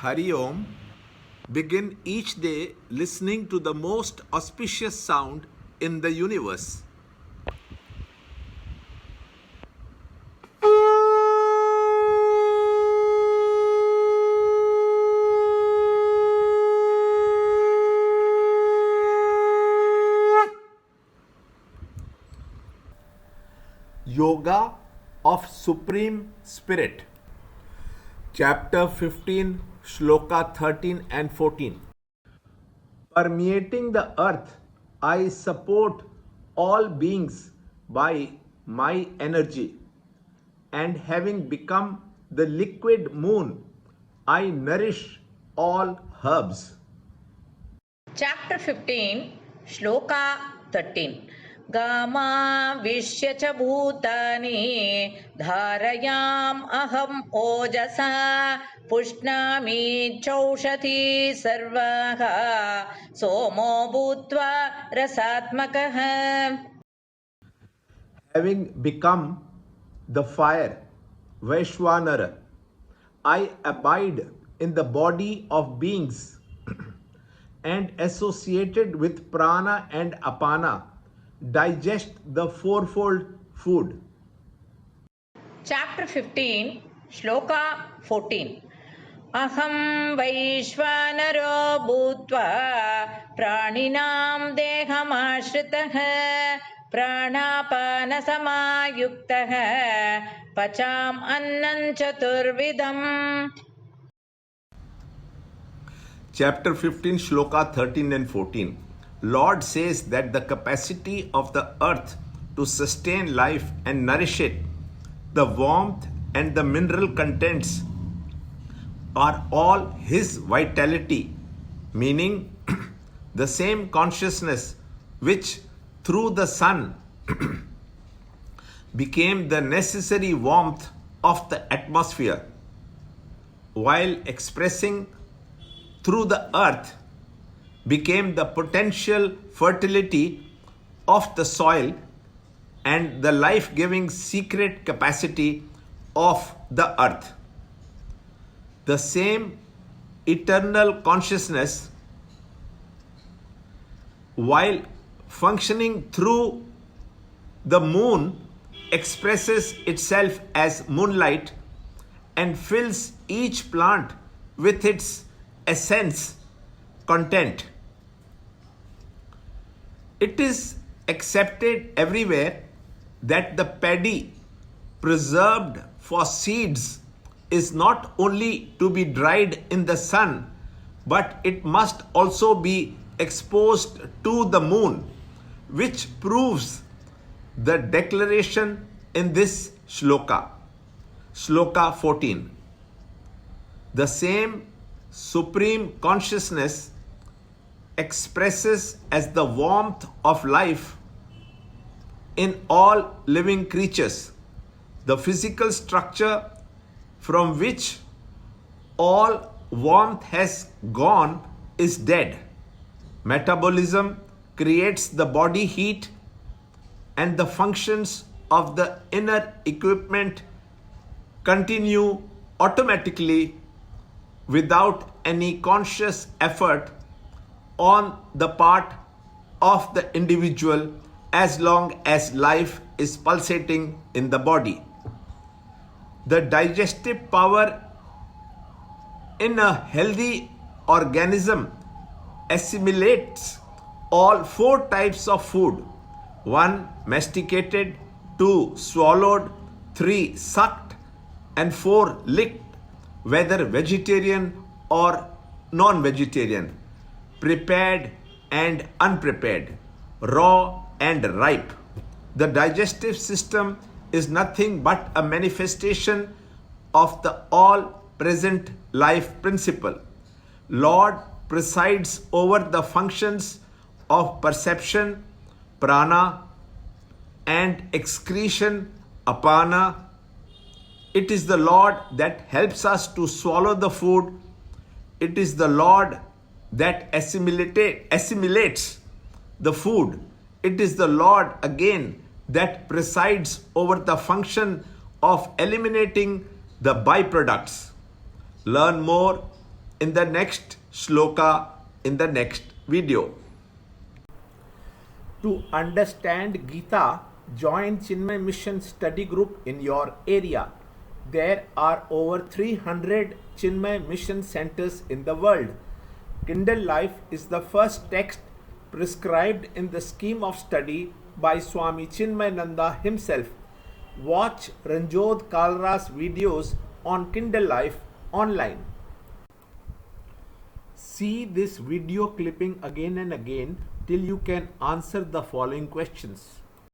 Hari Om. Begin each day listening to the most auspicious sound in the universe. Yoga of Supreme Spirit. Chapter 15, Shloka 13 and 14. Permeating the earth, I support all beings by my energy, and having become the liquid moon, I nourish all herbs. Chapter 15, Shloka 13. Gama Vishya Bhutani Dharayam Aham Ojasa Pushnami Chaushati Sarvaha Somo Bhutva Rasatmakaha. Having become the fire, Vaishwanara, I abide in the body of beings and associated with prana and apana, digest the fourfold food. Chapter 15, Shloka 14. Aham Vaishvanaro Bhutva Praninam Dehamashritah Pranapana Samayuktah Pacham Annan Chaturvidam. Chapter 15, Shloka 13 and 14. Lord says that the capacity of the earth to sustain life and nourish it, the warmth and the mineral contents are all His vitality, meaning the same consciousness which through the sun became the necessary warmth of the atmosphere, while expressing through the earth became the potential fertility of the soil and the life-giving secret capacity of the earth. The same eternal consciousness, while functioning through the moon, expresses itself as moonlight and fills each plant with its essence content. It is accepted everywhere that the paddy preserved for seeds is not only to be dried in the sun, but it must also be exposed to the moon, which proves the declaration in this shloka. Shloka 14. The same supreme consciousness expresses as the warmth of life in all living creatures. The physical structure from which all warmth has gone is dead. Metabolism creates the body heat, and the functions of the inner equipment continue automatically without any conscious effort on the part of the individual, as long as life is pulsating in the body. The digestive power in a healthy organism assimilates all four types of food: 1. Masticated, 2. Swallowed, 3. Sucked, and 4. Licked, whether vegetarian or non-vegetarian, prepared and unprepared, raw and ripe. The digestive system is nothing but a manifestation of the all-present life principle. Lord presides over the functions of perception, prana, and excretion, apana. It is the Lord that helps us to swallow the food. It is the Lord that assimilates the food. It is the Lord again that presides over the function of eliminating the byproducts. Learn more in the next shloka in the next video. To understand Gita, join Chinmaya Mission study group in your area. There are over 300 Chinmaya Mission centers in the world. Kindle Life is the first text prescribed in the scheme of study by Swami Chinmayananda himself. Watch Ranjod Kalra's videos on Kindle Life online. See this video clipping again and again till you can answer the following questions.